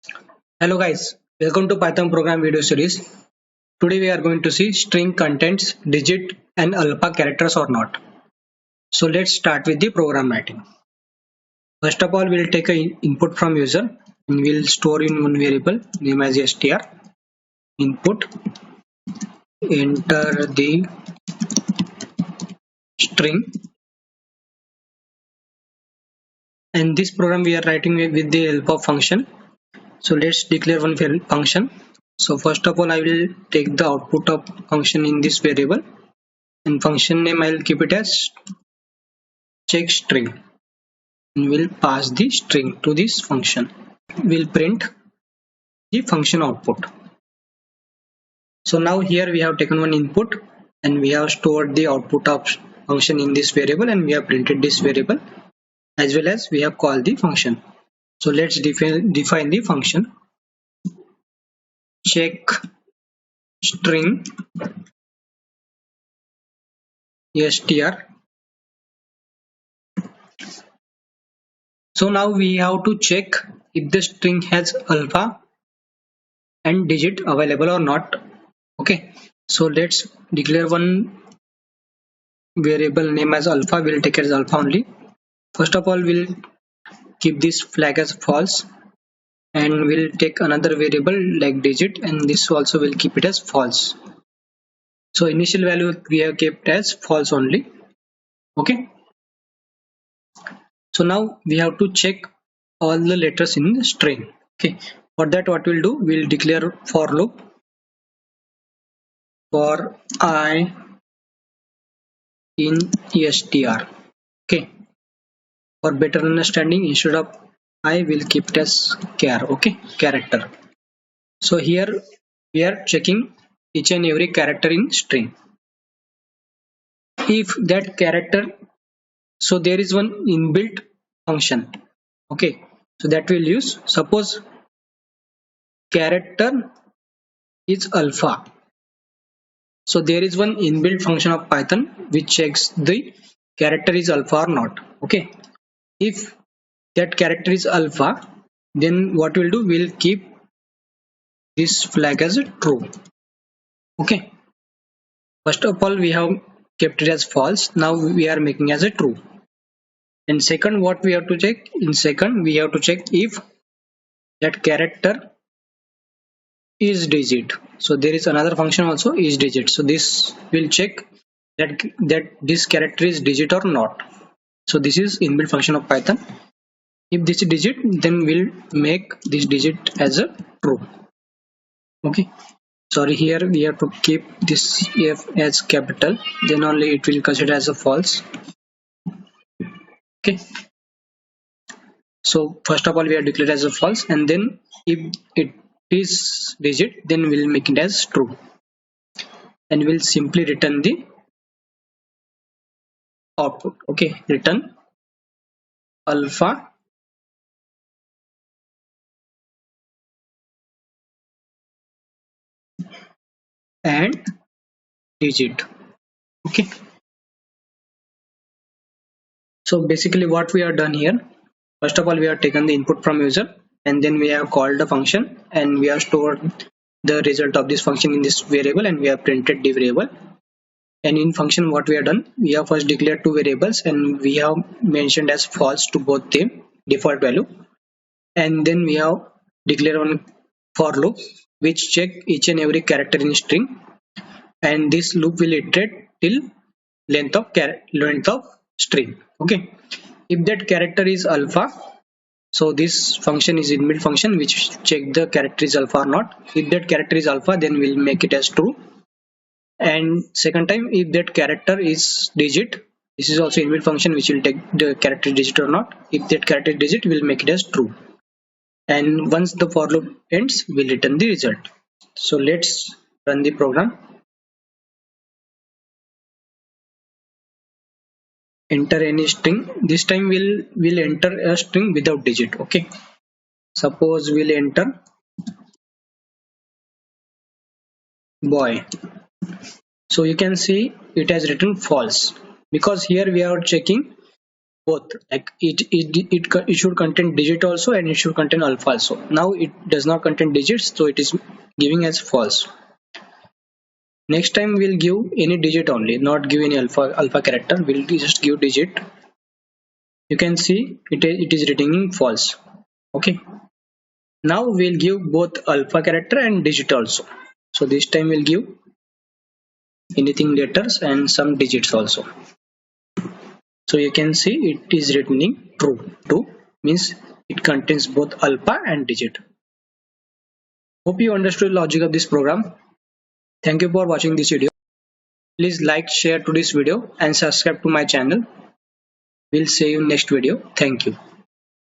Hello guys, welcome to Python program video series. Today we are going to see string contents digit and alpha characters or not. So let's start with the program writing. First of all, we'll take an input from user and we'll store in one variable name as str input, enter the string, and this program we are writing with the help of function. So let's declare one function. So first of all, I will take the output of function in this variable, and function name I will keep it as check string, and we'll pass the string to this function. We'll print the function output. So now here we have taken one input and we have stored the output of function in this variable, and we have printed this variable as well as we have called the function. So let's define the function. Check string str. So now we have to check if the string has alpha and digit available or not. Okay, so let's declare one variable name as alpha. We'll take it as alpha only. First of all, we'll keep this flag as false, and we'll take another variable like digit, and this also will keep it as false. So initial value we have kept as false only. Okay, so now we have to check all the letters in the string. Okay, for that what we'll do, we'll declare for loop for I in str. Okay, for better understanding, instead of I will keep it as char. Okay, character. So here we are checking each and every character in string. If that character, so there is one inbuilt function. Okay, so that we'll use. Suppose character is alpha, so there is one inbuilt function of Python which checks the character is alpha or not. Okay, if that character is alpha, then what we'll do, we'll keep this flag as a true. Okay, first of all we have kept it as false, now we are making as a true. And second, what we have to check, in second we have to check if that character is digit. So there is another function also, is digit. So this will check that this character is digit or not. So this is inbuilt function of Python. If this is digit, then we'll make this digit as a true. Okay, sorry, here we have to keep this f as capital, then only it will consider as a false. Okay, so first of all we are declared as a false, and then if it is digit, then we'll make it as true, and we'll simply return the output. Okay, return alpha and digit. Okay, so basically what we have done here, first of all we have taken the input from user, and then we have called the function, and we have stored the result of this function in this variable, and we have printed the variable. And in function what we have done, we have first declared two variables, and we have mentioned as false to both the default value, and then we have declared one for loop which check each and every character in string, and this loop will iterate till length of string. Okay, if that character is alpha, so this function is inbuilt function which check the character is alpha or not. If that character is alpha, then we'll make it as true. And second time, if that character is digit, this is also inbuilt function which will take the character digit or not. If that character is digit, we'll make it as true. And once the for loop ends, we'll return the result. So let's run the program. Enter any string. This time we'll enter a string without digit. Okay, suppose we'll enter boy. So you can see it has written false, because here we are checking both, like it should contain digit also and it should contain alpha also. Now it does not contain digits, so it is giving as false. Next time we'll give any digit only, not give any alpha character. We'll just give digit. You can see it is returning false. Okay. Now we'll give both alpha character and digit also. So this time we'll give anything letters and some digits also. So you can see it is returning true. True means it contains both alpha and digit. Hope you understood the logic of this program. Thank you for watching this video. Please like, share to this video and subscribe to my channel. We'll see you in next video. Thank you.